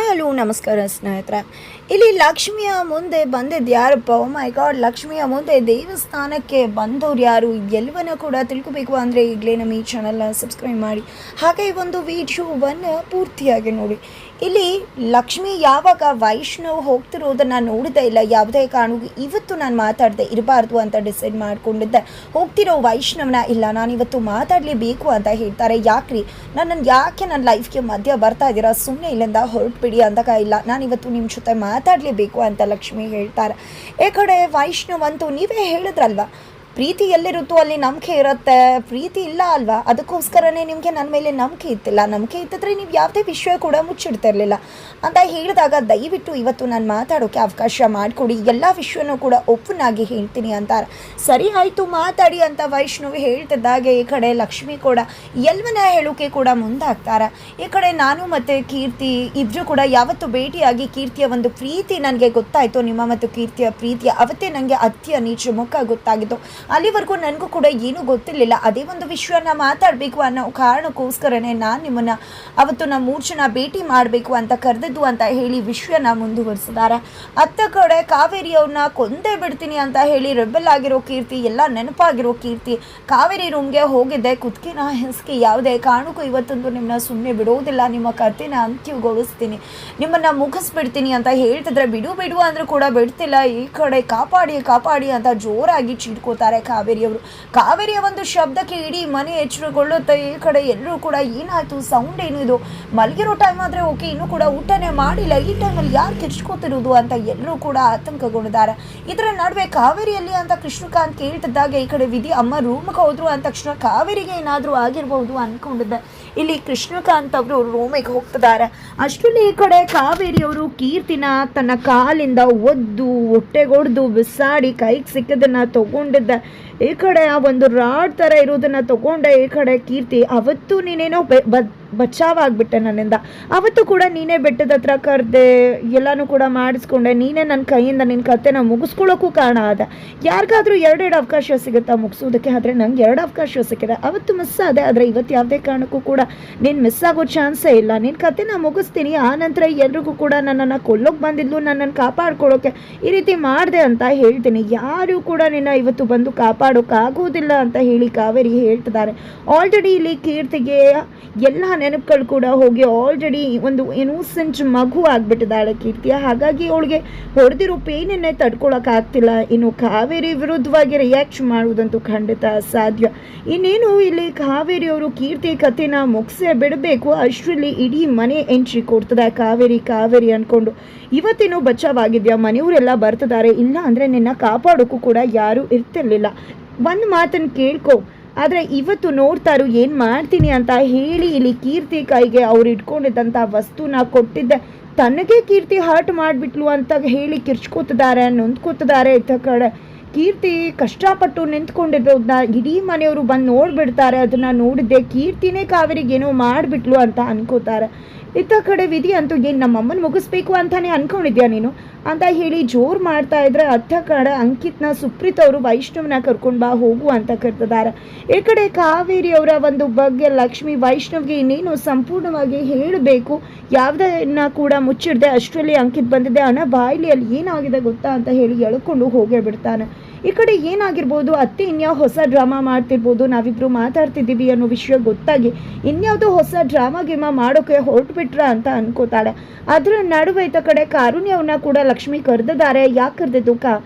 Hi hello ನಮಸ್ಕಾರ ಸ್ನೇಹಿತರೆ. ಇಲ್ಲಿ ಲಕ್ಷ್ಮಿಯ ಮುಂದೆ ಬಂದಿದ್ದು ಯಾರಪ್ಪ? ಓ ಮೈ ಗಾಡ್, ಲಕ್ಷ್ಮಿಯ ಮುಂದೆ ದೇವಸ್ಥಾನಕ್ಕೆ ಬಂದವ್ರು ಯಾರು ಎಲ್ಲವನ್ನ ಕೂಡ ತಿಳ್ಕೊಬೇಕು ಅಂದರೆ ಈಗಲೇ ನಮ್ಮ ಈ ಚಾನಲ್ನ ಸಬ್ಸ್ಕ್ರೈಬ್ ಮಾಡಿ, ಹಾಗೆ ಈ ಒಂದು ವಿಡಿಯೋವನ್ನು ಪೂರ್ತಿಯಾಗಿ ನೋಡಿ. ಇಲ್ಲಿ ಲಕ್ಷ್ಮಿ ಯಾವಾಗ ವೈಷ್ಣವ್ ಹೋಗ್ತಿರೋದನ್ನು ನೋಡಿದೆ ಇಲ್ಲ, ಯಾವುದೇ ಕಾರಣಕ್ಕೂ ಇವತ್ತು ನಾನು ಮಾತಾಡದೆ ಇರಬಾರ್ದು ಅಂತ ಡಿಸೈಡ್ ಮಾಡ್ಕೊಂಡಿದ್ದೆ. ಹೋಗ್ತಿರೋ ವೈಷ್ಣವ್ನ ಇಲ್ಲ ನಾನು ಇವತ್ತು ಮಾತಾಡಲೇಬೇಕು ಅಂತ ಹೇಳ್ತಾರೆ. ಯಾಕ್ರಿ ನನ್ನನ್ನು ಯಾಕೆ ನನ್ನ ಲೈಫ್ಗೆ ಮಧ್ಯ ಬರ್ತಾ ಇದ್ದೀರಾ, ಸುಮ್ಮನೆ ಇಲ್ಲಿಂದ ಹೊರಟ್ಬಿಡಿ ಅಂದಾಗ ಇಲ್ಲ ನಾನು ಇವತ್ತು ನಿಮ್ಮ ಜೊತೆ ಮಾತಾಡಲೇಬೇಕು ಅಂತ ಲಕ್ಷ್ಮಿ ಹೇಳ್ತಾರೆ. ಈ ಕಡೆ ವೈಷ್ಣವ್ ಅಂತೂ ನೀವೇ ಹೇಳಿದ್ರಲ್ವ, ಪ್ರೀತಿ ಎಲ್ಲಿರುತ್ತೋ ಅಲ್ಲಿ ನಂಬಿಕೆ ಇರುತ್ತೆ, ಪ್ರೀತಿ ಇಲ್ಲ ಅಲ್ವಾ, ಅದಕ್ಕೋಸ್ಕರನೇ ನಿಮಗೆ ನನ್ನ ಮೇಲೆ ನಂಬಿಕೆ ಇತ್ತಿಲ್ಲ, ನಂಬಿಕೆ ಇತ್ತಿದ್ರೆ ನೀವು ಯಾವುದೇ ವಿಷಯ ಕೂಡ ಮುಚ್ಚಿಡ್ತಿರ್ಲಿಲ್ಲ ಅಂತ ಹೇಳಿದಾಗ ದಯವಿಟ್ಟು ಇವತ್ತು ನಾನು ಮಾತಾಡೋಕ್ಕೆ ಅವಕಾಶ ಮಾಡಿಕೊಡಿ, ಎಲ್ಲ ವಿಷಯನೂ ಕೂಡ ಓಪನ್ ಆಗಿ ಹೇಳ್ತೀನಿ ಅಂತಾರೆ. ಸರಿ ಆಯಿತು ಮಾತಾಡಿ ಅಂತ ವೈಷ್ಣವಿ ಹೇಳ್ತಿದ್ದಾಗೆ ಈ ಕಡೆ ಲಕ್ಷ್ಮಿ ಕೂಡ ಎಲ್ಲವನ್ನ ಹೇಳೋಕೆ ಕೂಡ ಮುಂದಾಗ್ತಾರೆ. ಈ ಕಡೆ ನಾನು ಮತ್ತು ಕೀರ್ತಿ ಇಬ್ಬರು ಕೂಡ ಯಾವತ್ತು ಭೇಟಿಯಾಗಿ ಕೀರ್ತಿಯ ಒಂದು ಪ್ರೀತಿ ನನಗೆ ಗೊತ್ತಾಯಿತು, ನಿಮ್ಮ ಮತ್ತು ಕೀರ್ತಿಯ ಪ್ರೀತಿಯ ಅವತ್ತೇ ನನಗೆ ಅತ್ಯ ನೀಚ ಮುಖ ಗೊತ್ತಾಗಿತ್ತು. ಅಲ್ಲಿವರೆಗೂ ನನಗೂ ಕೂಡ ಏನೂ ಗೊತ್ತಿರಲಿಲ್ಲ. ಅದೇ ಒಂದು ವಿಷಯನ ಮಾತಾಡಬೇಕು ಅನ್ನೋ ಕಾರಣಕ್ಕೋಸ್ಕರನೇ ನಾನು ನಿಮ್ಮನ್ನು ಅವತ್ತು ನಮ್ಮ 3 ಜನ ಭೇಟಿ ಮಾಡಬೇಕು ಅಂತ ಕರೆದಿದ್ದು ಅಂತ ಹೇಳಿ ವಿಷಯನ ಮುಂದುವರಿಸಿದ್ದಾರೆ. ಅತ್ತ ಕಡೆ ಕಾವೇರಿಯವ್ರನ್ನ ಕೊಂದೇ ಬಿಡ್ತೀನಿ ಅಂತ ಹೇಳಿ ರೆಬೆಲ್ ಆಗಿರೋ ಕೀರ್ತಿ, ಎಲ್ಲ ನೆನಪಾಗಿರೋ ಕೀರ್ತಿ ಕಾವೇರಿ ರೂಮ್ಗೆ ಹೋಗಿದ್ದೆ. ಕುತ್ತಿಗೆನ ಹೆಸ್ಕಿ ಯಾವುದೇ ಕಾರಣಕ್ಕೂ ಇವತ್ತೊಂದು ನಿಮ್ಮನ್ನ ಸುಮ್ಮನೆ ಬಿಡೋದಿಲ್ಲ, ನಿಮ್ಮ ಕಥೆನ ಅಂತ್ಯಗೊಳಿಸ್ತೀನಿ, ನಿಮ್ಮನ್ನು ಮುಗಿಸ್ಬಿಡ್ತೀನಿ ಅಂತ ಹೇಳ್ತಿದ್ರೆ ಬಿಡು ಬಿಡು ಅಂದರೂ ಕೂಡ ಬಿಡ್ತಿಲ್ಲ. ಈ ಕಡೆ ಕಾಪಾಡಿ ಕಾಪಾಡಿ ಅಂತ ಜೋರಾಗಿ ಚೀಡ್ಕೋತಾರೆ ಕಾವೇರಿಯವರು. ಕಾವೇರಿಯ ಒಂದು ಶಬ್ದಕ್ಕೆ ಇಡೀ ಮನೆ ಎಚ್ಚರಗೊಳ್ಳುತ್ತೆ. ಈ ಕಡೆ ಎಲ್ಲರೂ ಕೂಡ ಏನಾಯ್ತು, ಸೌಂಡ್ ಏನು ಇದು, ಮಲಗಿರೋ ಟೈಮ್ ಆದರೆ ಓಕೆ, ಇನ್ನೂ ಕೂಡ ಊಟನೇ ಮಾಡಿಲ್ಲ, ಈ ಟೈಮಲ್ಲಿ ಯಾರು ಕಿರ್ಚ್ಕೋತಿರೋದು ಅಂತ ಎಲ್ಲರೂ ಕೂಡ ಆತಂಕಗೊಂಡಿದ್ದಾರೆ. ಇದರ ನಡುವೆ ಕಾವೇರಿಯಲ್ಲಿ ಅಂತ ಕೃಷ್ಣಕಾಂತ್ ಕೇಳ್ತಿದ್ದಾಗ ಈ ಕಡೆ ವಿಧಿ ಅಮ್ಮ ರೂಮ್ಗೆ ಹೋದ್ರು ಅಂದ ತಕ್ಷಣ ಕಾವೇರಿಗೆ ಏನಾದರೂ ಆಗಿರ್ಬೋದು ಅಂದ್ಕೊಂಡಿದ್ದೆ. ಇಲ್ಲಿ ಕೃಷ್ಣಕಾಂತ್ ಅವರು ರೂಮಿಗೆ ಹೋಗ್ತಿದ್ದಾರೆ. ಅಷ್ಟರಲ್ಲಿ ಈ ಕಡೆ ಕಾವೇರಿಯವರು ಕೀರ್ತಿನ ತನ್ನ ಕಾಲಿಂದ ಒದ್ದು ಹೊಟ್ಟೆಗೊಡ್ದು ಬಿಸಾಡಿ ಕೈಗೆ ಸಿಕ್ಕದನ್ನು ತಗೊಂಡಿದ್ದೆ. ಈ ಕಡೆ ಆ ಒಂದು ರಾಡ್ ಥರ ಇರೋದನ್ನು ತಗೊಂಡೆ. ಈ ಕಡೆ ಕೀರ್ತಿ ಅವತ್ತು ನೀನೇನೋ ಬಚಾವಾಗ್ಬಿಟ್ಟೆ ನನ್ನಿಂದ, ಅವತ್ತು ಕೂಡ ನೀನೇ ಬೆಟ್ಟದ ಹತ್ರ ಕರೆದೆ, ಎಲ್ಲನೂ ಕೂಡ ಮಾಡಿಸ್ಕೊಂಡೆ, ನೀನೇ ನನ್ನ ಕೈಯಿಂದ ನಿನ್ನ ಕಥೆನ ಮುಗಿಸ್ಕೊಳ್ಳೋಕ್ಕೂ ಕಾರಣ ಆದ. ಯಾರಿಗಾದ್ರೂ 2 ಅವಕಾಶ ಸಿಗುತ್ತಾ ಮುಗಿಸೋದಕ್ಕೆ, ಆದರೆ ನಂಗೆ 2 ಅವಕಾಶ ಸಿಕ್ಕಿದೆ. ಅವತ್ತು ಮಿಸ್ ಆದೆ, ಆದರೆ ಇವತ್ತು ಯಾವುದೇ ಕಾರಣಕ್ಕೂ ಕೂಡ ನೀನು ಮಿಸ್ ಆಗೋ ಚಾನ್ಸೇ ಇಲ್ಲ. ನಿನ್ನ ಕಥೆನ ಮುಗಿಸ್ತೀನಿ, ಆ ನಂತರ ಎಲ್ರಿಗೂ ಕೂಡ ನನ್ನನ್ನು ಕೊಲ್ಲೋಕೆ ಬಂದಿದ್ಲು, ನನ್ನನ್ನು ಕಾಪಾಡ್ಕೊಳ್ಳೋಕೆ ಈ ರೀತಿ ಮಾಡಿದೆ ಅಂತ ಹೇಳ್ತೀನಿ. ಯಾರೂ ಕೂಡ ನಿನ್ನ ಇವತ್ತು ಬಂದು ಕಾಪಾಡೋಕ್ಕಾಗೋದಿಲ್ಲ ಅಂತ ಹೇಳಿ ಕಾವೇರಿ ಹೇಳ್ತಿದ್ದಾರೆ. ಆಲ್ರೆಡಿ ಇಲ್ಲಿ ಕೀರ್ತಿಗೆ ಎಲ್ಲ ನೆನಪುಗಳು ಕೂಡ ಹೋಗಿ ಆಲ್ರೆಡಿ ಒಂದು ಇನ್ನೋಸೆಂಟ್ ಮಗು ಆಗಿಬಿಟ್ಟಿದ್ದಾಳೆ ಕೀರ್ತಿಯ. ಹಾಗಾಗಿ ಅವಳಿಗೆ ಹೊಡೆದಿರೋ ಪೇನನ್ನೇ ತಡ್ಕೊಳಕ್ಕಾಗ್ತಿಲ್ಲ. ಇನ್ನು ಕಾವೇರಿ ವಿರುದ್ಧವಾಗಿ ರಿಯಾಕ್ಟ್ ಮಾಡುವುದಂತೂ ಖಂಡಿತ ಅಸಾಧ್ಯ. ಇನ್ನೇನು ಇಲ್ಲಿ ಕಾವೇರಿಯವರು ಕೀರ್ತಿ ಕಥೆನ ಮುಗಿಸೇ ಬಿಡಬೇಕು, ಅಷ್ಟರಲ್ಲಿ ಇಡೀ ಮನೆ ಎಂಟ್ರಿ ಕೊಡ್ತದೆ ಕಾವೇರಿ ಕಾವೇರಿ ಅಂದ್ಕೊಂಡು. ಇವತ್ತೇನೋ ಬಚಾವಾಗಿದೆಯಾ, ಮನೆಯವರೆಲ್ಲ ಬರ್ತಿದ್ದಾರೆ, ಇಲ್ಲ ಅಂದರೆ ನಿನ್ನ ಕಾಪಾಡೋಕ್ಕೂ ಕೂಡ ಯಾರೂ ಇರ್ತಿರ್ಲಿಲ್ಲ, ಒಂದು ಮಾತನ್ನು ಕೇಳ್ಕೊ, ಆದರೆ ಇವತ್ತು ನೋಡ್ತಾರು ಏನು ಮಾಡ್ತೀನಿ ಅಂತ ಹೇಳಿ ಇಲ್ಲಿ ಕೀರ್ತಿ ಕೈಗೆ ಅವ್ರು ಇಟ್ಕೊಂಡಿದ್ದಂಥ ವಸ್ತುನ ಕೊಟ್ಟಿದ್ದೆ. ತನಗೆ ಕೀರ್ತಿ ಹರ್ಟ್ ಮಾಡಿಬಿಟ್ಲು ಅಂತ ಹೇಳಿ ಕಿರ್ಚ್ಕೋತಿದ್ದಾರೆ, ನೊಂದ್ಕೋತಿದ್ದಾರೆ. ಇತ್ತ ಕಡೆ ಕೀರ್ತಿ ಕಷ್ಟಪಟ್ಟು ನಿಂತ್ಕೊಂಡಿರೋದನ್ನ ಇಡೀ ಮನೆಯವರು ಬಂದು ನೋಡಿಬಿಡ್ತಾರೆ. ಅದನ್ನು ನೋಡಿದ್ದೆ ಕೀರ್ತಿನೇ ಕಾವೇರಿಗೆ ಏನೋ ಮಾಡಿಬಿಟ್ಲು ಅಂತ ಅನ್ಕೋತಾರೆ. ಇತ್ತ ಕಡೆ ವಿಧಿ ಅಂತೂ ಏನು ನಮ್ಮಮ್ಮನ ಮುಗಿಸ್ಬೇಕು ಅಂತಾನೆ ಅನ್ಕೊಂಡಿದ್ಯಾ ನೀನು ಅಂತ ಹೇಳಿ ಜೋರು ಮಾಡ್ತಾ ಇದ್ರೆ, ಅತ್ತ ಕಡೆ ಅಂಕಿತ್ನ ಸುಪ್ರೀತ್ ಅವರು ವೈಷ್ಣವನ ಕರ್ಕೊಂಡು ಬಾ ಹೋಗು ಅಂತ ಕರ್ತಿದ್ದಾರೆ. ಈ ಕಡೆ ಕಾವೇರಿ ಅವರ ಒಂದು ಬಗ್ಗೆ ಲಕ್ಷ್ಮಿ ವೈಷ್ಣವ್ಗೆ ಇನ್ನೇನು ಸಂಪೂರ್ಣವಾಗಿ ಹೇಳಬೇಕು, ಯಾವುದನ್ನ ಕೂಡ ಮುಚ್ಚಿಡ್ದೆ. ಅಷ್ಟರಲ್ಲಿ ಅಂಕಿತ್ ಬಂದಿದ್ದೆ, ಅಣ್ಣ ಬಾಯ್ಲಿ ಅಲ್ಲಿ ಏನಾಗಿದೆ ಗೊತ್ತಾ ಅಂತ ಹೇಳಿ ಎಳ್ಕೊಂಡು ಹೋಗೇ ಬಿಡ್ತಾನೆ. ಈ ಕಡೆ ಏನಾಗಿರ್ಬೋದು, ಅತ್ತೆ ಇನ್ಯಾವ ಹೊಸ ಡ್ರಾಮಾ ಮಾಡ್ತಿರ್ಬೋದು, ನಾವಿಬ್ರು ಮಾತಾಡ್ತಿದ್ದೀವಿ ಅನ್ನೋ ವಿಷಯ ಗೊತ್ತಾಗಿ ಇನ್ಯಾವುದೋ ಹೊಸ ಡ್ರಾಮಾ ಗೇಮ ಮಾಡೋಕೆ ಹೊರಟುಬಿಟ್ರ ಅಂತ ಅನ್ಕೋತಾಳೆ. ಅದರ ನಡುವೆ ಇತ್ತ ಕಡೆ ಕಾರುಣ್ಯವ್ರನ್ನ ಕೂಡ ಲಕ್ಷ್ಮಿ ಕರೆದಿದ್ದಾರೆ. ಯಾಕೆ ಕರೆದಿದ್ದು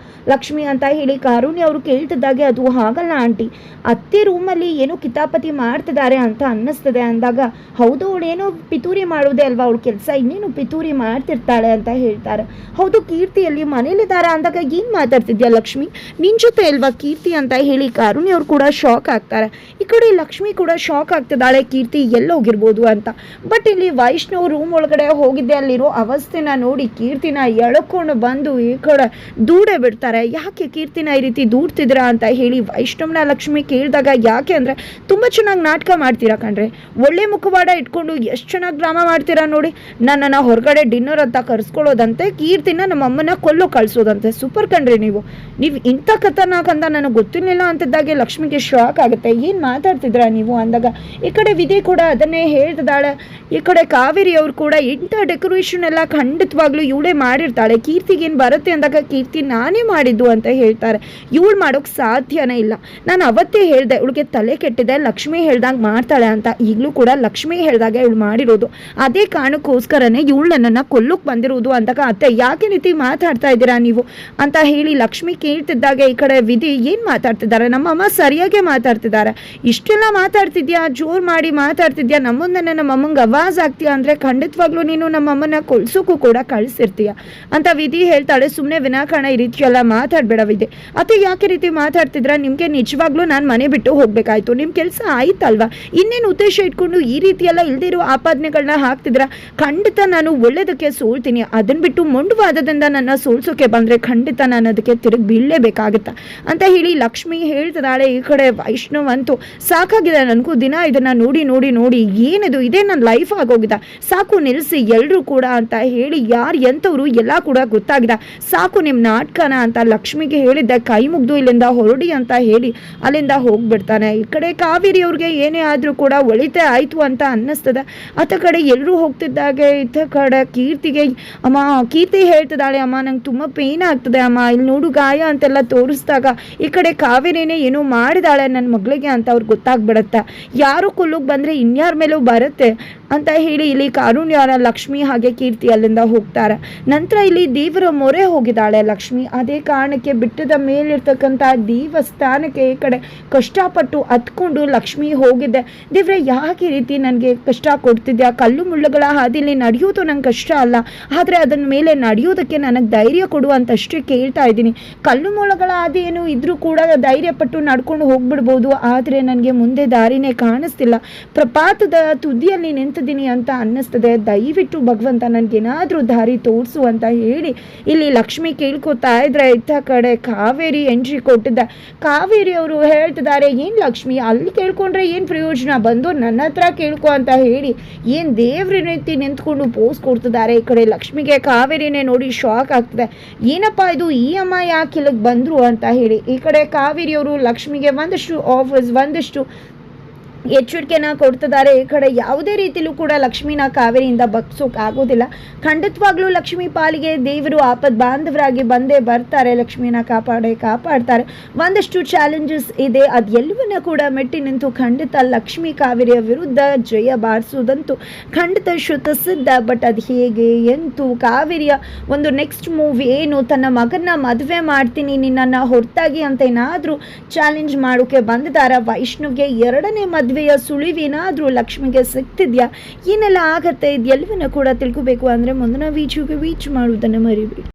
ಲಕ್ಷ್ಮಿ ಅಂತ ಹೇಳಿ ಕಾರುಣ್ಯ ಅವರು ಕೇಳ್ತಿದ್ದಾಗೆ, ಅದು ಹಾಗಲ್ಲ ಆಂಟಿ, ಅತ್ತೆ ರೂಮಲ್ಲಿ ಏನೋ ಕಿತಾಪತಿ ಮಾಡ್ತಿದ್ದಾರೆ ಅಂತ ಅನ್ನಿಸ್ತದೆ ಅಂದಾಗ, ಹೌದು ಅವಳೇನೋ ಪಿತೂರಿ ಮಾಡೋದೇ ಅಲ್ವಾ ಅವಳ ಕೆಲಸ, ಇನ್ನೇನು ಪಿತೂರಿ ಮಾಡ್ತಿರ್ತಾಳೆ ಅಂತ ಹೇಳ್ತಾರೆ. ಹೌದು ಕೀರ್ತಿಯಲ್ಲಿ ಮನೇಲಿದ್ದಾರ ಅಂದಾಗ ಏನು ಮಾತಾಡ್ತಿದ್ಯಾ ಲಕ್ಷ್ಮಿ, ನಿನ್ನ ಜೊತೆ ಅಲ್ವಾ ಕೀರ್ತಿ ಅಂತ ಹೇಳಿ ಕಾರುಣ್ಯ ಅವ್ರು ಕೂಡ ಶಾಕ್ ಆಗ್ತಾರೆ. ಈ ಕಡೆ ಲಕ್ಷ್ಮಿ ಕೂಡ ಶಾಕ್ ಆಗ್ತಿದ್ದಾಳೆ, ಕೀರ್ತಿ ಎಲ್ಲೋಗಿರ್ಬೋದು ಅಂತ. ಬಟ್ ಇಲ್ಲಿ ವೈಷ್ಣವ್ ರೂಮ್ ಒಳಗಡೆ ಹೋಗಿದ್ದೆ, ಅಲ್ಲಿರೋ ಅವಸ್ಥೆನ ನೋಡಿ ಕೀರ್ತಿನ ಎಳ್ಕೊಂಡು ಬಂದು ಈ ಕಡೆ ದೂಡೇ ಬಿಡ್ತಾರೆ. ಯಾಕೆ ಕೀರ್ತಿನ ಈ ರೀತಿ ದೂಡ್ತಿದ್ದೀರಾ ಅಂತ ಹೇಳಿ ವೈಷ್ಣವ್ನ ಲಕ್ಷ್ಮಿ ಕೇಳಿದಾಗ, ಯಾಕೆ ಅಂದರೆ ತುಂಬ ಚೆನ್ನಾಗಿ ನಾಟಕ ಮಾಡ್ತೀರಾ ಕಣ್ರೆ, ಒಳ್ಳೆ ಮುಖವಾಡ ಇಟ್ಕೊಂಡು ಎಷ್ಟು ಚೆನ್ನಾಗಿ ಡ್ರಾಮಾ ಮಾಡ್ತೀರಾ ನೋಡಿ, ನನ್ನನ್ನು ಹೊರಗಡೆ ಡಿನ್ನರ್ ಅಂತ ಕರೆಸ್ಕೊಳ್ಳೋದಂತೆ, ಕೀರ್ತಿನ ನಮ್ಮ ಅಮ್ಮನ ಕೊಲ್ಲೋ ಕಳಿಸೋದಂತೆ, ಸೂಪರ್ ಕಣ್ರಿ ನೀವು ಇಂಥ ಖತರ್ನಾಕ್ ಅಂತ ನನಗೆ ಗೊತ್ತಿರಲಿಲ್ಲ ಅಂತಿದ್ದಾಗೆ ಲಕ್ಷ್ಮಿಗೆ ಶಾಕ್ ಆಗುತ್ತೆ. ಏನು ಮಾತಾಡ್ತಿದ್ರ ನೀವು ಅಂದಾಗ ಈ ಕಡೆ ವಿಧಿ ಕೂಡ ಅದನ್ನೇ ಹೇಳ್ತಿದ್ದಾಳೆ. ಈ ಕಡೆ ಕಾವೇರಿ ಅವ್ರು ಕೂಡ ಇಂಥ ಡೆಕೋರೇಷನ್ ಎಲ್ಲ ಖಂಡಿತವಾಗ್ಲೂ ಇವಳೇ ಮಾಡಿರ್ತಾಳೆ, ಕೀರ್ತಿಗೇನು ಬರುತ್ತೆ ಅಂದಾಗ ಕೀರ್ತಿ ನಾನೇ ಮಾಡಿದ್ದು ಅಂತ ಹೇಳ್ತಾರೆ. ಇವಳು ಮಾಡೋಕ್ಕೆ ಸಾಧ್ಯನೇ ಇಲ್ಲ. ನಾನು ಅವತ್ತೇ ಹೇಳಿದೆ ಇವಳಿಗೆ ತಲೆ ಕೆಟ್ಟಿದೆ, ಲಕ್ಷ್ಮಿ ಹೇಳ್ದಂಗೆ ಮಾಡ್ತಾಳೆ ಅಂತ. ಈಗಲೂ ಕೂಡ ಲಕ್ಷ್ಮಿ ಹೇಳ್ದಾಗ ಇವಳು ಮಾಡಿರೋದು. ಅದೇ ಕಾರಣಕ್ಕೋಸ್ಕರನೇ ಇವಳು ನನ್ನನ್ನು ಕೊಲ್ಲಕ್ಕೆ ಬಂದಿರೋದು ಅಂದಾಗ ಅತ್ತೆ ಯಾಕೆ ರೀತಿ ಮಾತಾಡ್ತಾ ಇದ್ದೀರಾ ನೀವು ಅಂತ ಹೇಳಿ ಲಕ್ಷ್ಮಿ ಕೇಳ್ತಿದ್ದಾಗ ಈ ಕಡೆ ವಿಧಿ ಏನು ಮಾತಾಡ್ತಿದ್ದಾರೆ, ನಮ್ಮಮ್ಮ ಸರಿಯಾಗೇ ಮಾತಾಡ್ತಿದ್ದಾರೆ, ಇಷ್ಟೆಲ್ಲ ಮಾತಾಡ್ತಿದ್ಯಾ, ಜೋರು ಮಾಡಿ ಮಾತಾಡ್ತಿದ್ಯಾ, ನಮ್ಮಂದನೆ ನಮ್ಮ ಅಮ್ಮಂಗೆ ಆವಾಜ್ ಆಗ್ತೀಯಾ ಅಂದರೆ ಖಂಡಿತವಾಗ್ಲೂ ನೀನು ನಮ್ಮಮ್ಮನ ಕೊಲ್ಸೋಕ್ಕೂ ಕೂಡ ಕಳಿಸಿರ್ತೀಯ ಅಂತ ವಿಧಿ ಹೇಳ್ತಾಳೆ. ಸುಮ್ಮನೆ ವಿನಾಕಾರಣ ಈ ರೀತಿ ಎಲ್ಲ ಮಾತಾಡಬೇಡ ವಿಧಿ. ಅತ್ತೆ ಯಾಕೆ ರೀತಿ ಮಾತಾಡ್ತಿದ್ರ, ನಿಮಗೆ ನಿಜವಾಗ್ಲೂ ನಾನು ಮನೆ ಬಿಟ್ಟು ಹೋಗ್ಬೇಕಾಯ್ತು, ನಿಮ್ಮ ಕೆಲಸ ಆಯ್ತಲ್ವಾ, ಇನ್ನೇನು ಉದ್ದೇಶ ಇಟ್ಕೊಂಡು ಈ ರೀತಿ ಎಲ್ಲ ಇಲ್ದಿರೋ ಆಪಾದನೆಗಳನ್ನ ಹಾಕ್ತಿದ್ರ, ಖಂಡಿತ ನಾನು ಒಳ್ಳೇದಕ್ಕೆ ಸೋಲ್ತೀನಿ, ಅದನ್ನ ಬಿಟ್ಟು ಮೊಂಡುವಾದದಿಂದ ನನ್ನ ಸೋಲ್ಸೋಕೆ ಬಂದರೆ ಖಂಡಿತ ನಾನು ಅದಕ್ಕೆ ತಿರುಗಿ ಬೀಳಲೇಬೇಕಾಗತ್ತ ಅಂತ ಹೇಳಿ ಲಕ್ಷ್ಮಿ ಹೇಳ್ತಿದ್ದಾಳೆ. ಈ ಕಡೆ ವೈಷ್ಣವ್ ಅಂತೂ ಸಾಕಾಗಿದೆ ನನಗೂ ದಿನ ಇದನ್ನು ನೋಡಿ ನೋಡಿ ನೋಡಿ, ಏನಿದು ಇದೇ ನನ್ನ ಲೈಫ್ ಆಗೋಗಿದೆ, ಸಾಕು ನಿಲ್ಲಿಸಿ ಎಲ್ಲರೂ ಕೂಡ ಅಂತ ಹೇಳಿ ಯಾರು ಎಂಥವ್ರು ಎಲ್ಲ ಕೂಡ ಗೊತ್ತಾಗಿದೆ, ಸಾಕು ನಿಮ್ಮ ನಾಟಕನ ಅಂತ ಲಕ್ಷ್ಮಿಗೆ ಹೇಳಿದ್ದೆ. ಕೈ ಮುಗ್ದು ಇಲ್ಲಿಂದ ಹೊರಡಿ ಅಂತ ಹೇಳಿ ಅಲ್ಲಿಂದ ಹೋಗ್ಬಿಡ್ತಾನೆ. ಈ ಕಡೆ ಕಾವೇರಿ ಅವ್ರಿಗೆ ಏನೇ ಆದರೂ ಕೂಡ ಒಳಿತೆ ಆಯಿತು ಅಂತ ಅನ್ನಿಸ್ತದೆ. ಆತ ಕಡೆ ಎಲ್ಲರೂ ಹೋಗ್ತಿದ್ದಾಗೆ ಇತ್ತ ಕಡೆ ಕೀರ್ತಿಗೆ ಅಮ್ಮ ಕೀರ್ತಿ ಹೇಳ್ತಿದ್ದಾಳೆ, ಅಮ್ಮ ನಂಗೆ ತುಂಬ ಪೇನ್ ಆಗ್ತದೆ ಅಮ್ಮ, ಇಲ್ಲಿ ನೋಡು ಗಾಯ ಅಂತೆಲ್ಲ ತೋರಿಸಿದಾಗ ಈ ಕಡೆ ಕಾವೇರಿನೇ ಏನೋ ಮಾಡಿದಾಳೆ ನನ್ನ ಮಗಳಿಗೆ ಅಂತ ಅವ್ರಿಗೆ ಗೊತ್ತಾಗ್ಬಿಡುತ್ತೆ. ಯಾರು ಕೊಲ್ಲೋಗಿ ಬಂದರೆ ಇನ್ಯಾರ ಮೇಲೂ ಬರುತ್ತೆ ಅಂತ ಹೇಳಿ ಇಲ್ಲಿ ಕಾರುಣ್ಯರ ಲಕ್ಷ್ಮಿ ಹಾಗೆ ಕೀರ್ತಿ ಅಲ್ಲಿಂದ ಹೋಗ್ತಾರೆ. ನಂತರ ಇಲ್ಲಿ ದೇವರ ಮೊರೆ ಹೋಗಿದ್ದಾಳೆ ಲಕ್ಷ್ಮಿ. ಅದೇ ಕಾರಣಕ್ಕೆ ಬೆಟ್ಟದ ಮೇಲಿರ್ತಕ್ಕಂಥ ದೇವಸ್ಥಾನಕ್ಕೆ ಈ ಕಡೆ ಕಷ್ಟಪಟ್ಟು ಹತ್ಕೊಂಡು ಲಕ್ಷ್ಮಿ ಹೋಗಿದ್ದೆ. ದೇವ್ರೆ ಯಾಕೆ ಈ ರೀತಿ ನನಗೆ ಕಷ್ಟ ಕೊಡ್ತಿದ್ಯಾ, ಕಲ್ಲು ಮುಳ್ಳುಗಳ ಹಾದಿಲಿ ನಡೆಯೋದು ನಂಗೆ ಕಷ್ಟ ಅಲ್ಲ, ಆದರೆ ಅದನ್ನ ಮೇಲೆ ನಡೆಯೋದಕ್ಕೆ ನನಗೆ ಧೈರ್ಯ ಕೊಡು ಅಂತಷ್ಟೇ ಕೇಳ್ತಾ ಇದ್ದೀನಿ. ಕಲ್ಲು ಮುಳ್ಳುಗಳ ಹಾದಿ ಏನು ಇದ್ರೂ ಕೂಡ ಧೈರ್ಯಪಟ್ಟು ನಡ್ಕೊಂಡು ಹೋಗ್ಬಿಡ್ಬೋದು, ಆದರೆ ನನಗೆ ಮುಂದೆ ದಾರಿನೇ ಕಾಣಿಸ್ತಿಲ್ಲ, ಪ್ರಪಾತದ ತುದಿಯಲ್ಲಿ ನಿಂತಿದ್ದೀನಿ ಅಂತ ಅನ್ನಿಸ್ತದೆ, ದಯವಿಟ್ಟು ಭಗವಂತ ನನಗೇನಾದರೂ ದಾರಿ ತೋರಿಸು ಅಂತ ಹೇಳಿ ಇಲ್ಲಿ ಲಕ್ಷ್ಮಿ ಕೇಳ್ಕೊತಾ ಇದ್ರೆ ಇತ್ತ ಕಡೆ ಕಾವೇರಿ ಎಂಟ್ರಿ ಕೊಟ್ಟಿದ್ದ. ಕಾವೇರಿ ಅವರು ಹೇಳ್ತಿದ್ದಾರೆ, ಏನು ಲಕ್ಷ್ಮಿ ಅಲ್ಲಿ ಕೇಳ್ಕೊಂಡ್ರೆ ಏನು ಪ್ರಯೋಜನ, ಬಂದು ನನ್ನ ಹತ್ರ ಕೇಳ್ಕೊ ಅಂತ ಹೇಳಿ ಏನು ದೇವ್ರ ರೀತಿ ನಿಂತ್ಕೊಂಡು ಪೋಸ್ ಕೊಡ್ತಿದ್ದಾರೆ. ಈ ಕಡೆ ಲಕ್ಷ್ಮಿಗೆ ಕಾವೇರಿನೇ ನೋಡಿ ಶಾಕ್ ಆಗ್ತದೆ, ಏನಪ್ಪ ಇದು ಈ ಅಮ್ಮ ಯಾಕೆ ಇಲ್ಲಿಗೆ ಬಂದರು ಅಂತ ಹೇಳಿ. ಈ ಕಡೆ ಕಾವೇರಿಯವರು ಲಕ್ಷ್ಮಿಗೆ ಒಂದಷ್ಟು ಎಚ್ಚರಿಕೆನ ಕೊಡ್ತಿದ್ದಾರೆ. ಈ ಕಡೆ ಯಾವುದೇ ರೀತಿಲೂ ಕೂಡ ಲಕ್ಷ್ಮಿನ ಕಾವೇರಿಯಿಂದ ಬಗ್ಸೋಕೆ ಆಗೋದಿಲ್ಲ. ಖಂಡಿತವಾಗ್ಲೂ ಲಕ್ಷ್ಮಿ ಪಾಲಿಗೆ ದೇವರು ಆಪದ್ ಬಾಂಧವರಾಗಿ ಬಂದೇ ಬರ್ತಾರೆ, ಲಕ್ಷ್ಮಿನ ಕಾಪಾಡ್ತಾರೆ. ಒಂದಷ್ಟು ಚಾಲೆಂಜಸ್ ಇದೆ, ಅದೆಲ್ಲವನ್ನ ಕೂಡ ಮೆಟ್ಟಿ ನಿಂತು ಖಂಡಿತ ಲಕ್ಷ್ಮಿ ಕಾವೇರಿಯ ವಿರುದ್ಧ ಜಯ ಬಾರಿಸೋದಂತೂ ಖಂಡಿತ ಶುತಸಿದ್ಧ. ಬಟ್ ಅದು ಹೇಗೆ ಎಂತೂ ಕಾವೇರಿಯ ಒಂದು ನೆಕ್ಸ್ಟ್ ಮೂವ್ ಏನು, ತನ್ನ ಮಗನ್ನ ಮದುವೆ ಮಾಡ್ತೀನಿ ನಿನ್ನನ್ನು ಹೊರತಾಗಿ ಅಂತ ಏನಾದರೂ ಚಾಲೆಂಜ್ ಮಾಡೋಕೆ ಬಂದಿದ್ದಾರೆ. ವೈಷ್ಣವ್ಗೆ ಎರಡನೇ ಮದುವೆಯ ಸುಳಿವೇನಾದರೂ ಲಕ್ಷ್ಮಿಗೆ ಸಿಗ್ತಿದ್ಯಾ, ಏನೆಲ್ಲ ಆಗತ್ತೆ ಇದೆಲ್ಲವನ್ನ ಕೂಡ ತಿಳ್ಕೋಬೇಕು ಅಂದರೆ ಮುಂದಿನ ವೀಡಿಯೋಗೆ ವೀಚ್ ಮಾಡುವುದನ್ನು ಮರಿಬೇಡಿ.